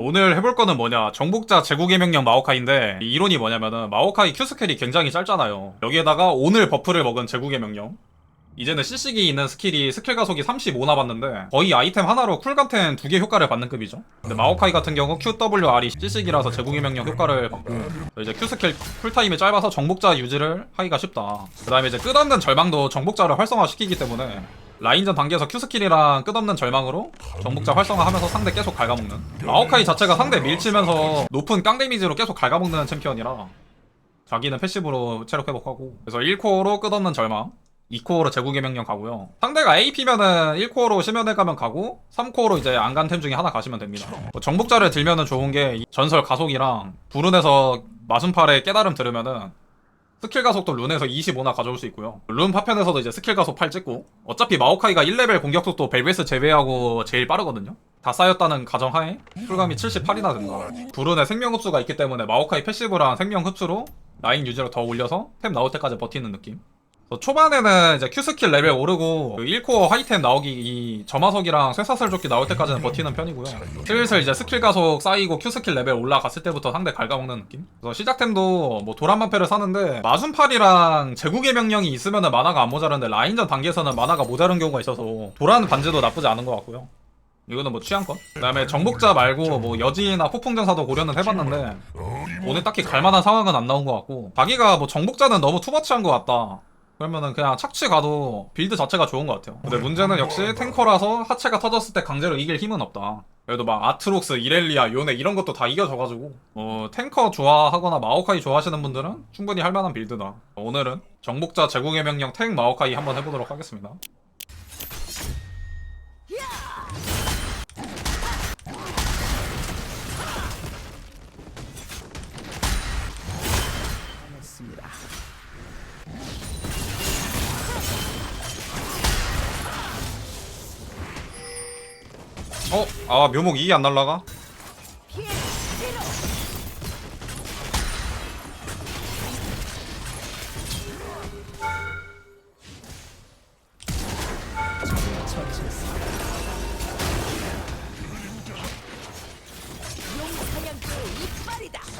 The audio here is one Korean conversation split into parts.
오늘 해볼 거는 뭐냐, 정복자 제국의 명령 마오카이인데, 이 이론이 뭐냐면은 마오카이 Q 스킬이 굉장히 짧잖아요. 여기에다가 오늘 버프를 먹은 제국의 명령, 이제는 CC기 있는 스킬이 스킬 가속이 35 남았는데 거의 아이템 하나로 쿨감템 2개 효과를 받는 급이죠. 근데 마오카이 같은 경우 QWR이 CC기라서 제국의 명령 효과를 받고, 이제 Q 스킬 쿨타임이 짧아서 정복자 유지를 하기가 쉽다. 그 다음에 이제 끝없는 절망도 정복자를 활성화시키기 때문에 라인전 단계에서 Q스킬이랑 끝없는 절망으로 정복자 활성화하면서 상대 계속 갉아먹는, 마오카이 자체가 상대 밀치면서 높은 깡 데미지로 계속 갉아먹는 챔피언이라 자기는 패시브로 체력 회복하고, 그래서 1코어로 끝없는 절망, 2코어로 제국의 명령 가고요. 상대가 AP면은 1코어로 심연의 가면 가고 3코어로 이제 안 간 템 중에 하나 가시면 됩니다. 정복자를 들면은 좋은 게 전설 가속이랑 불운에서 마순팔의 깨달음 들으면은 스킬 가속도 룬에서 25나 가져올 수 있고요. 룬 파편에서도 이제 스킬 가속 8 찍고, 어차피 마오카이가 1레벨 공격 속도 벨벳스 제외하고 제일 빠르거든요. 다 쌓였다는 가정하에 쿨감이 78이나 된다. 불운에 생명 흡수가 있기 때문에 마오카이 패시브랑 생명 흡수로 라인 유지를 더 올려서 템 나올 때까지 버티는 느낌. 초반에는 이제 Q스킬 레벨 오르고 그 1코어 하이템 나오기, 이 점화석이랑 쇠사슬조끼 나올 때까지는 버티는 편이고요. 슬슬 이제 스킬 가속 쌓이고 Q스킬 레벨 올라갔을 때부터 상대 갉아먹는 느낌? 그래서 시작템도 뭐 도란만패를 사는데 마순팔이랑 제국의 명령이 있으면은 만화가 안 모자른데 라인전 단계에서는 만화가 모자른 경우가 있어서 도란 반지도 나쁘지 않은 것 같고요. 이거는 뭐 취향껏. 그 다음에 정복자 말고 뭐 여지나 폭풍전사도 고려는 해봤는데 오늘 딱히 갈만한 상황은 안 나온 것 같고, 자기가 뭐 정복자는 너무 투머치한 것 같다 그러면은 그냥 착취 가도 빌드 자체가 좋은 것 같아요. 근데 문제는 역시 탱커라서 하체가 터졌을 때 강제로 이길 힘은 없다. 그래도 막 아트록스, 이렐리아, 요네 이런 것도 다 이겨져가지고 탱커 좋아하거나 마오카이 좋아하시는 분들은 충분히 할만한 빌드다. 오늘은 정복자 제국의 명령 탱 마오카이 한번 해보도록 하겠습니다. 아 묘목 2이 안 날라가?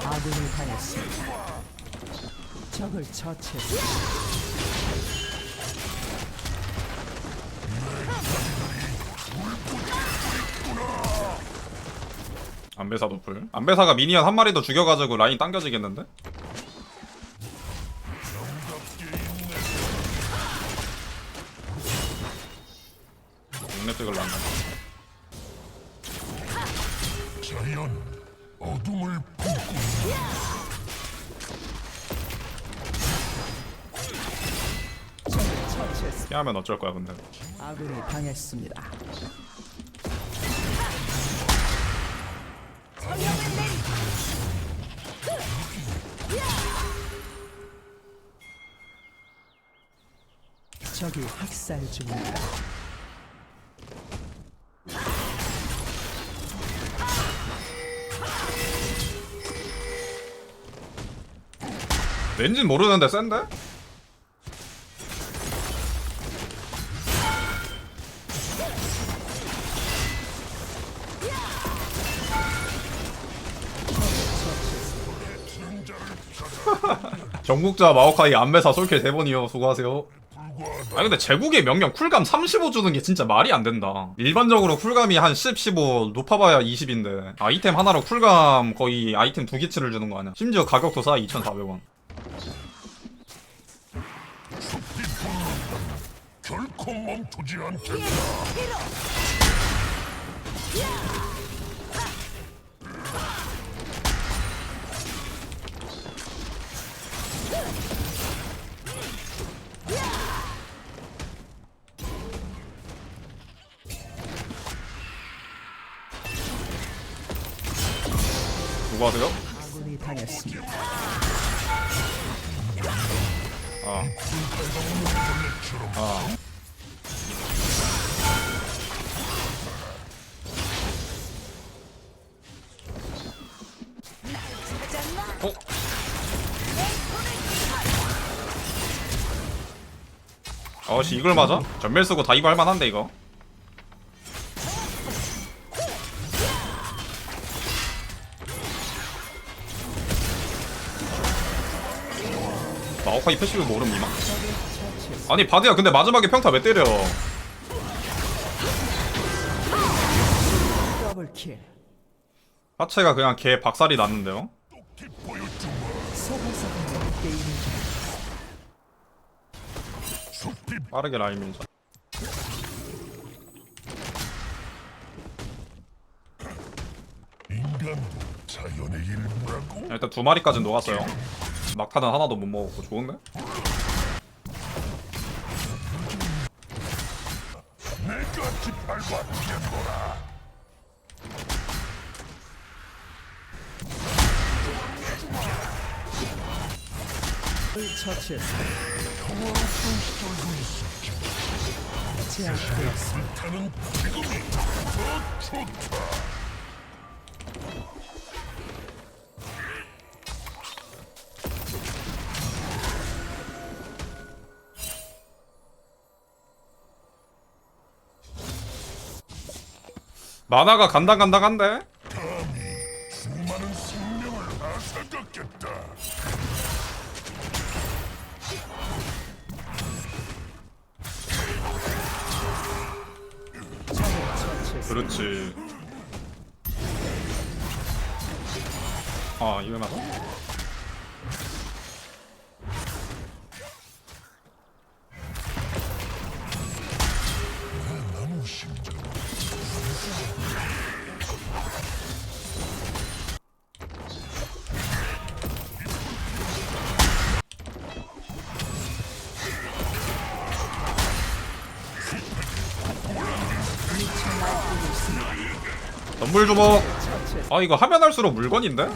아군을 당했습니다. 적을 처치했습니다. 안배사 노플. 안배사가 미니언 한 마리 더 죽여가지고 라인 당겨지겠는데? 용렙 찍을 난다. 자연 어둠을 품고 적을 처치했습니다. 피하면 어쩔 거야 근데. 아군이 당했습니다. 적이 학살 중입니다. 왠진 모르는데 센데? 정국자 마오카이 안배사 솔킬 3번이요. 수고하세요. 아니 근데 제국의 명령 쿨감 35 주는 게 진짜 말이 안 된다. 일반적으로 쿨감이 한 10, 15, 높아봐야 20인데 아이템 하나로 쿨감 거의 아이템 2개치를 주는 거 아니야. 심지어 가격도 싸. 2,400원. 결코 멈추지 않겠다. 수고하세요. 아군이 당했습니다. 아씨 이걸 맞아? 전멸 쓰고 다이브 할만한데 이거. 마오카이 패시브 모름 이마. 적을 처치했습니다. 아니 바드야 근데 마지막에 평타 왜 때려? 더블킬. 하체가 그냥 개 박살이 났는데요. 똑히 보여주마. 소방사가 게임을 중. 숲이 빠르게 라인 밀자. 인간도 자연의 일부라고? 일단 2마리까지는 녹았어요. 막타는 하나도 못 먹었고 좋은데? 내가 깃발과 뛰어노라. 적을 처치했습니다. 제압되었습니다. 불타는 지금이 더 좋다. 만화가 간당간당한데? 감히 수많은 생명을 앗아갔겠다. 적을 처치했습니다. 그렇지. 아 이거 맞아? 나무 심장. 덤불 주먹. 처치했습니다. 아 이거 하면 할수록 물건인데?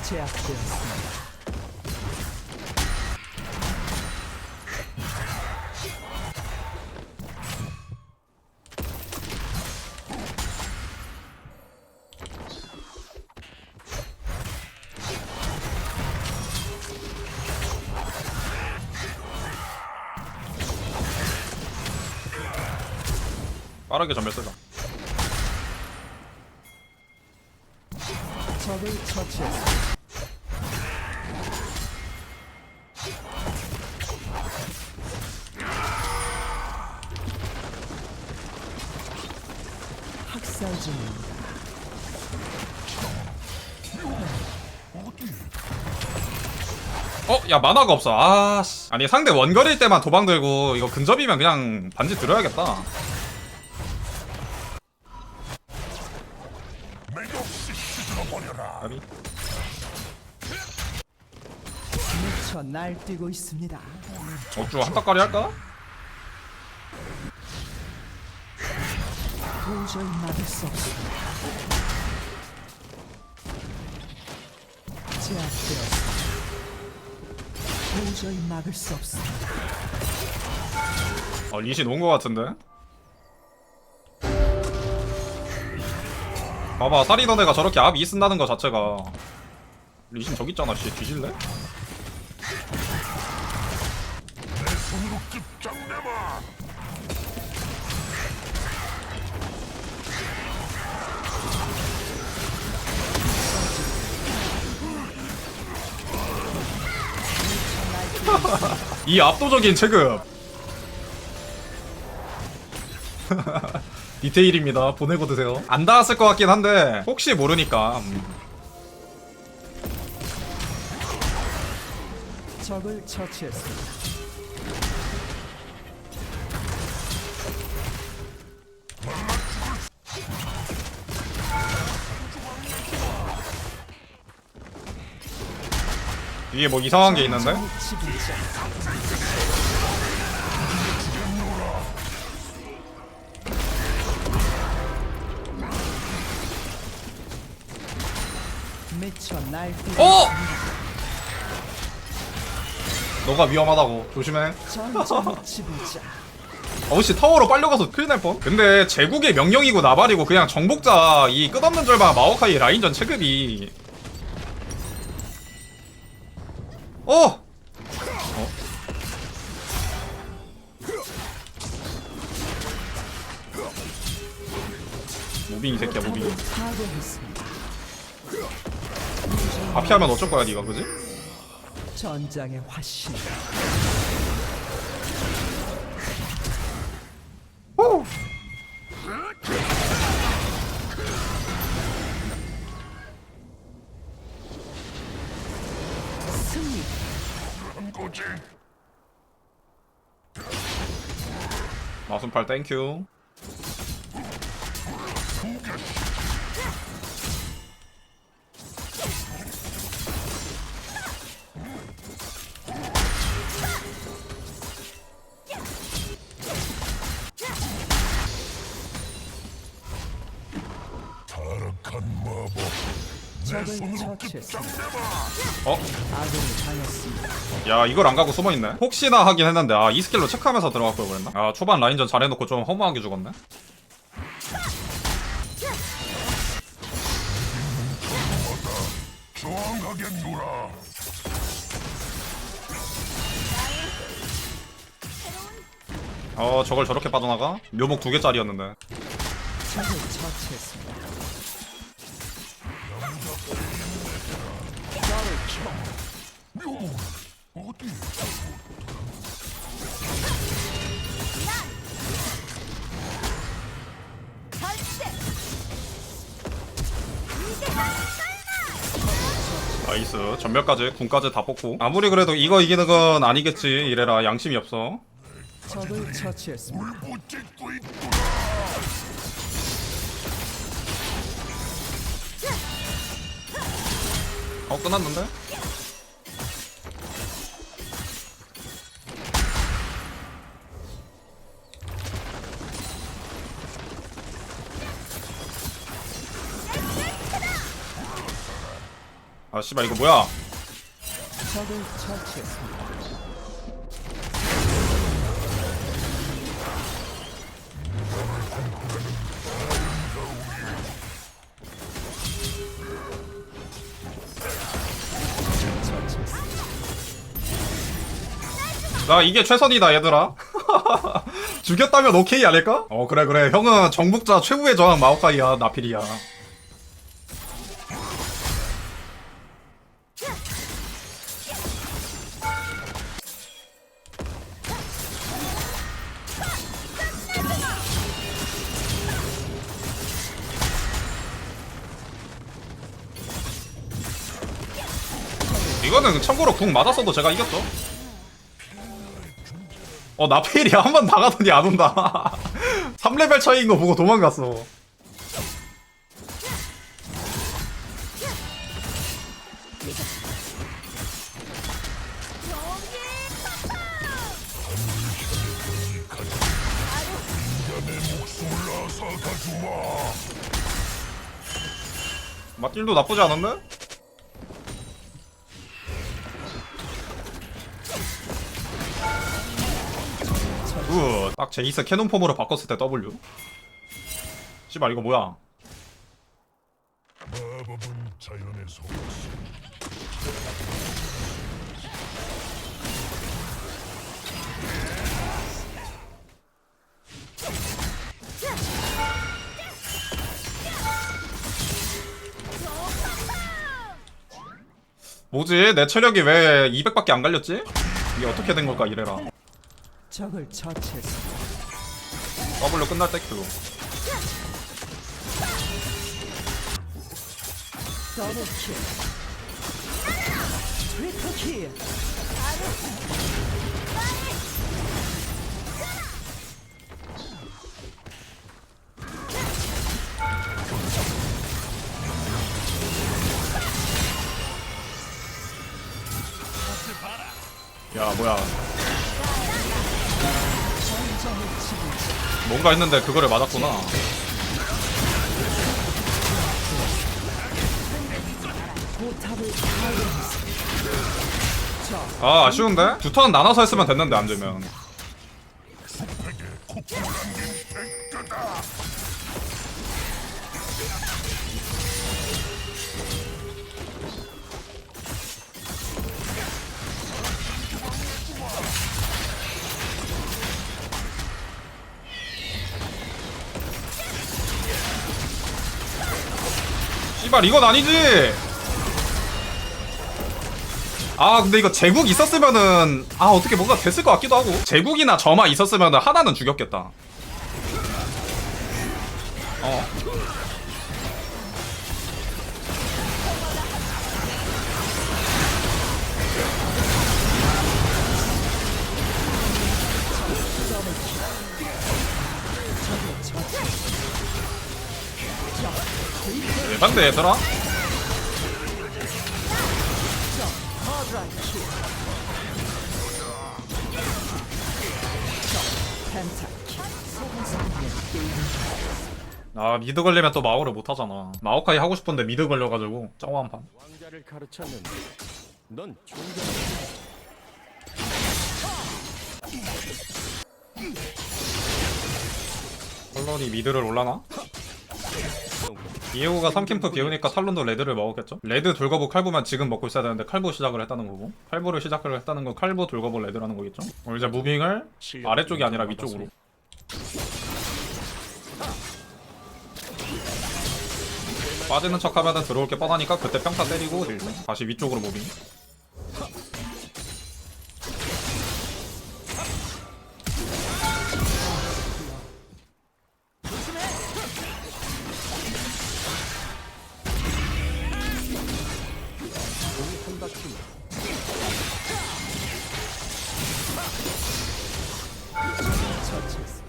제압되었습니다. 빠르게 전멸 쓰자. 적을 처치했습니다. 학살 중입니다. 어? 야 만화가 없어. 아씨. 아니 상대 원거리일 때만 도방 들고 이거 근접이면 그냥 반지 들어야겠다. 맥없이 휘둘러버려라. 아니. 미쳐 날뛰고 있습니다. 억주 한타까리 할까? 도저히 막을 수 없습니다. 제압되었습니다. 도저히 막을 수 없습니다. 리신 온 거 같은데? 봐봐 사리던 애가 저렇게 앞 2 쓴다는 거 자체가 리신 저기 있잖아. 씨 뒤질래? 내 손으로 끝장내마. 이 압도적인 체급. 디테일입니다. 보내고 드세요. 안 닿았을 것 같긴 한데 혹시 모르니까. 적을 처치했습니다. 위에 뭐 이상한 게 있는데? 지불자. 미쳐 날뛰고 어! 너가 위험하다고 조심해. 전쟁의 지불자. 어우씨 타워로 빨려가서 큰일 날 뻔. 근데 제국의 명령이고 나발이고 그냥 정복자 이 끝없는 절반 마오카이 라인전 체급이 어! 무빙 이 새끼야 무빙. 파괴했습니다. 다 피하면 어쩔 거야 니가 그지? 전장의 화신. 승리. 한 거지. 마순팔 땡큐. 타락한 마법. 내 적을 손으로 처치했습니다. 끝장내마. 어? 아군이 당했습니다. 야 이걸 안 가고 숨어있네. 혹시나 하긴 했는데 이 스킬로 체크하면서 들어갈 걸 그랬나? 초반 라인전 잘해놓고 좀 허무하게 죽었네. 정하게 놀아. 저걸 저렇게 빠져나가? 묘목 2개짜리였는데. 적을 처치했습니다. 묘 어디? 나이스. 전멸까지 궁까지 다 뽑고. 아무리 그래도 이거 이기는 건 아니겠지. 이래라 양심이 없어. 적을 처치했습니다. 못 찍고 있구나. 끝났는데? 씨발 이거 뭐야? 적을 처치했습니다. 나 이게 최선이다 얘들아. 죽였다면 오케이 아닐까? 그래 형은 정복자 최후의 저항 마오카이야. 나필이야. 이거는 참고로 궁 맞았어도 제가 이겼죠. 나필이야. 한 번 나가더니 안 온다. 3레벨 차이인 거 보고 도망갔어. 인간의 목숨을 앗아가주마. 맞딜도 나쁘지 않은데? 딱 제이스 캐논 폼으로 바꿨을 때 W. 씨발 이거 뭐야? 마법은 자연의 속성. 뭐지? 내 체력이 왜 200밖에 안 갈렸지? 이게 어떻게 된 걸까 이래라. 적을 처치했습니다. W 끝날 때 Q. 더블킬. 트리플킬. 야 뭐야? 전장의 지배자. 뭔가 했는데 그거를 맞았구나. 포탑을 파괴했습니다. 아쉬운데? 두 턴 나눠서 했으면 됐는데 안 되면. 숲에게 코코를 안긴 백가다. 씨발 이건 아니지. 아 근데 이거 제국 있었으면은 아 어떻게 뭔가 됐을 것 같기도 하고 제국이나 점화 있었으면은 하나는 죽였겠다. 어. 예상돼 얘들아. 펜타킬. 소환사 한 명. 게임 아 미드 걸리면 또 마오를 못하잖아. 마오카이 하고 싶은데 미드 걸려가지고 짱구 한 판. 왕자를 가르쳤는데 넌 존경. 컬러리 미드를 올라나? 이에고가 3캠프 비우니까 탈론도 레드를 먹었겠죠? 레드 돌거부 칼부만 지금 먹고 있어야 되는데 칼부 시작을 했다는 거고 칼부를 시작을 했다는 건 칼부 돌거부 레드라는 거겠죠? 이제 무빙을 아래쪽이 아니라 위쪽으로 빠지는 척 하면은 들어올 게 뻔하니까 그때 평타 때리고 다시 위쪽으로 무빙. 한 바퀴 처치했습니다.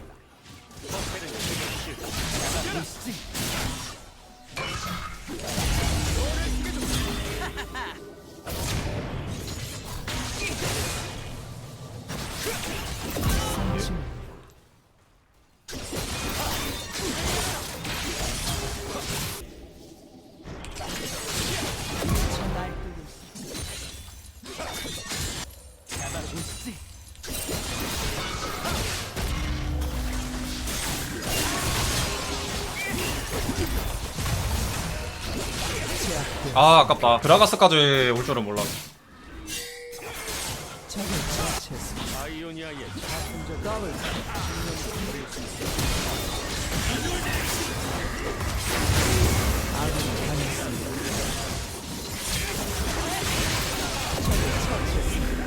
상징. 날 끌고 있습니다. 잡아주지. 제압되어 아 아깝다. 드라가스까지 올 줄은 몰랐어. 적을 처치했습니다. 아이오니아의 더블. 아군이 당했습니다. 적을 처치했습니다.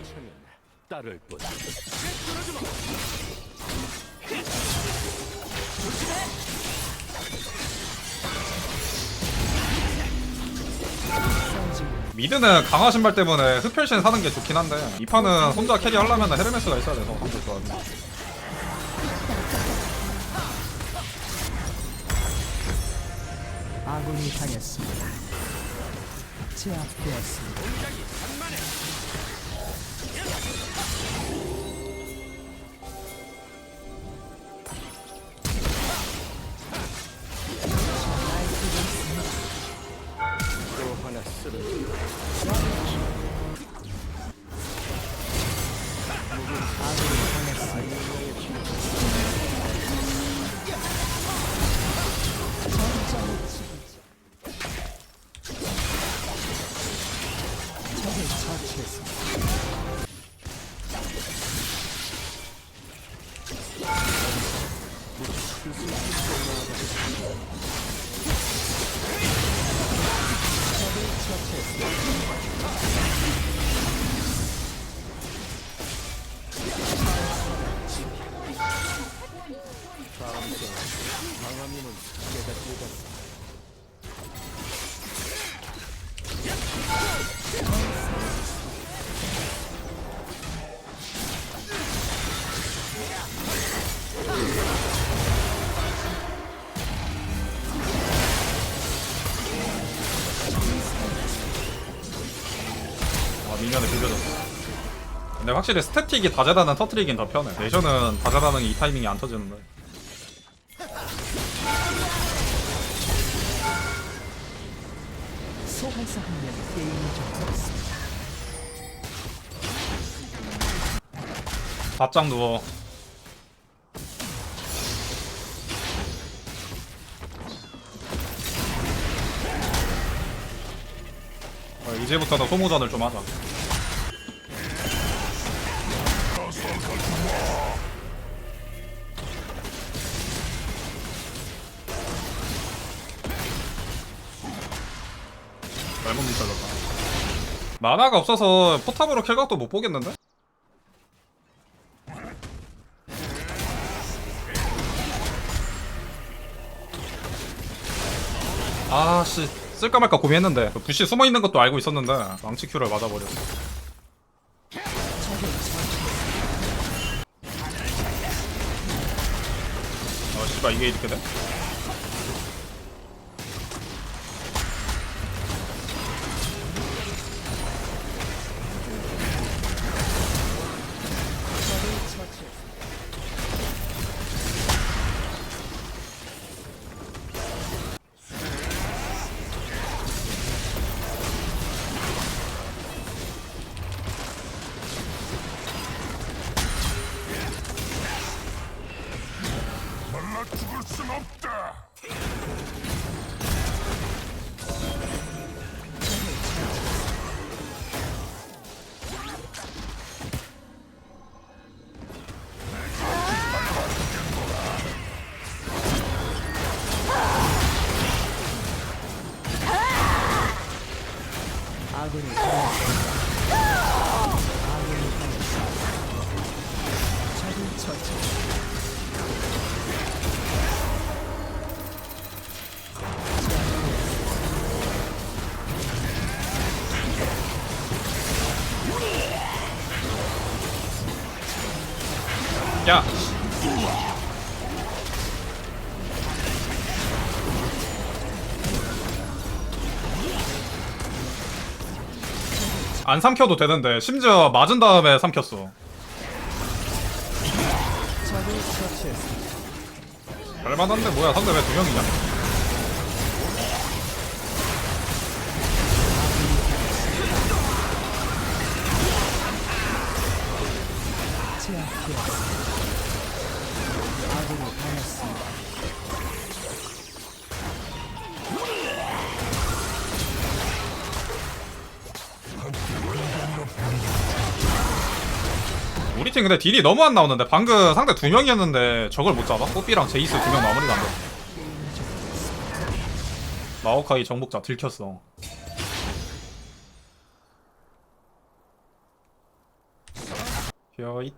차면 따를 뿐. 상징. 미드는 강화 신발 때문에 흡혈신 사는 게 좋긴 한데 이 판은 혼자 캐리 하려면 헤르메스가 있어야 돼서 한줄 좋아하는데. 아군이 당했습니다. 제압되었습니다. 또 하나 쓰러. 아군이 당했습니다. 전장의 지휘자. 적을 처치했습니다. 적을 처치했습니다. 강함님은 깨닫게 아 미니언에 비벼졌어. 근데 확실히 스태틱이 다재다는 터트리긴 더 편해. 내셔는 다재다는 이 타이밍이 안 터지는데. 소환사 한 명 게임을 접었습니다. 바짝 누워. 이제부터는 소모전을 좀 하자. 잘못 미쳐졌다. 만화가 없어서 포탑으로 킬각도 못 보겠는데? 아씨 쓸까 말까 고민했는데 그 부시 숨어있는 것도 알고 있었는데 망치 큐를 맞아버렸어. 아 씨발 이게 이렇게 돼? 적을 처치했습니다. 말라 죽을 순 없다. 아군이 당했습니다. 아군이 당했습니다. 적을 처치했습니다. 야! 안 삼켜도 되는데 심지어 맞은 다음에 삼켰어. 적을 처치했습니다. 잘만한데 뭐야 상대 왜 두 명이냐? 제압되었습니다. 아군이 당했습니다. 우리 팀 근데 딜이 너무 안 나오는데 방금 상대 두 명이었는데 저걸 못 잡아? 뽀삐랑 제이스 두 명 마무리가 안 돼. 마오카이 정복자 들켰어. 벼잇.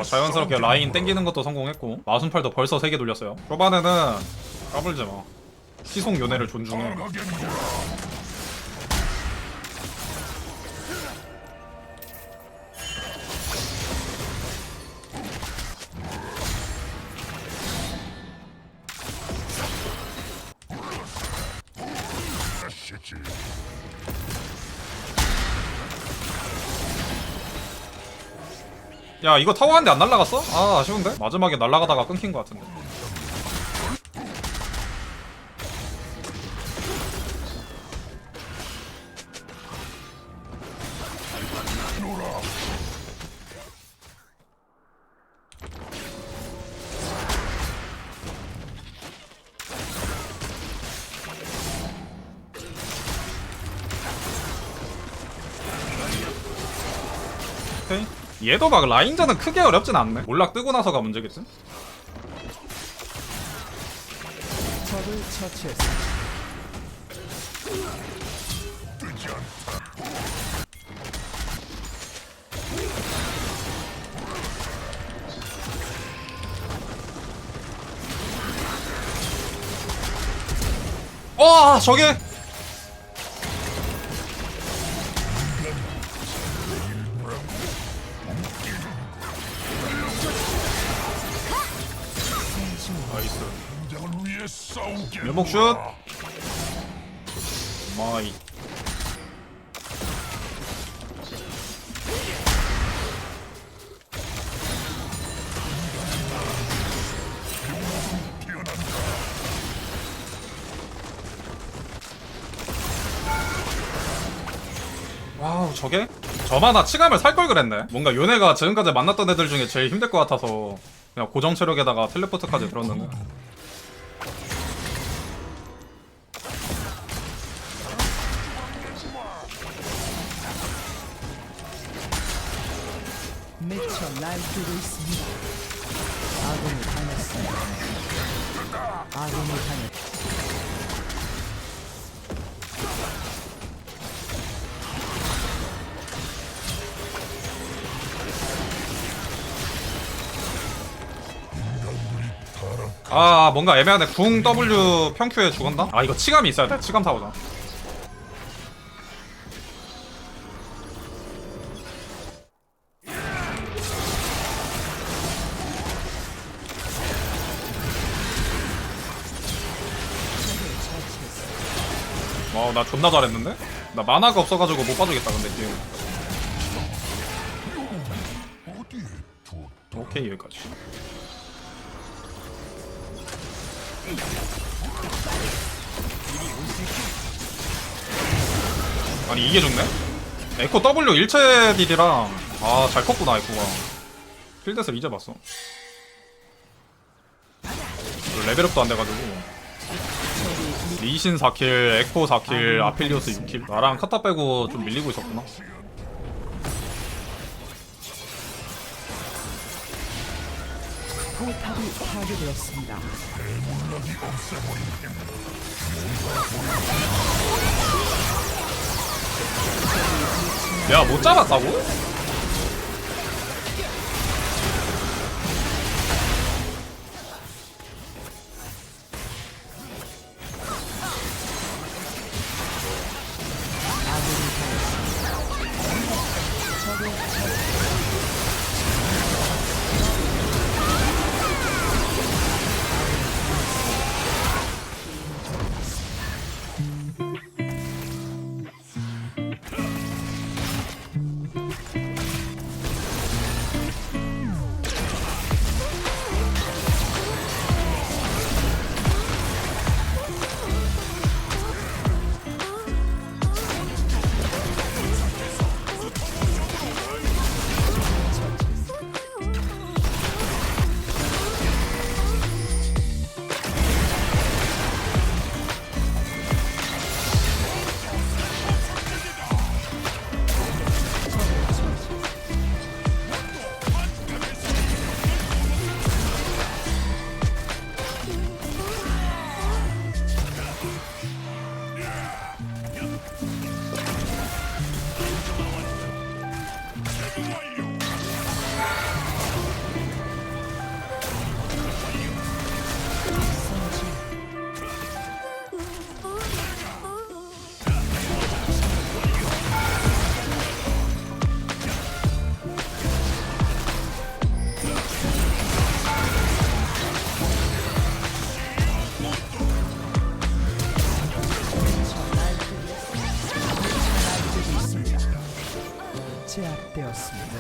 자연스럽게 라인 땡기는 것도 성공했고 마순팔도 벌써 3개 돌렸어요. 초반에는 까불지 마. 시속 요네를 존중해. 하겠노라. 아시지. 야 이거 타워 한 대 안 날라갔어? 아 아쉬운데? 마지막에 날라가다가 끊긴 것 같은데. 노라. 오케이. 얘도 막 라인전은 크게 어렵진 않네. 몰락 뜨고 나서가 문제겠지? 적을 처치했습니다. 뜨지 않다. 저게 나이스. 당장을 위해 싸우게. 멸목슛. 마이. 와우 저게? 저만 나 치감을 살 걸 그랬네. 뭔가 요네가 지금까지 만났던 애들 중에 제일 힘들 것 같아서 그냥 고정 체력에다가 텔레포트까지 들었는데. 미쳐 날뛰고 있습니다. 아군이 당했습니다. 아군이 당했. 아 뭔가 애매하네. 궁 W 평큐에 죽었나? 아 이거 치감이 있어야 돼. 치감 사오자. 와우 나 존나 잘했는데? 나 만화가 없어가지고 못 봐주겠다 근데 게임. 어디에 두었다. 오케이 여기까지. 아니 이게 좋네? 에코 W 일체 딜이랑 아 잘 컸구나 에코가. 필드에서 이제 봤어. 레벨업도 안 돼가지고 리신 4킬, 에코 4킬, 아필리오스 6킬. 나랑 카타 빼고 좀 밀리고 있었구나. 포탑이 파괴되었습니다. 야 못 잡았다고? 제압되었습니다.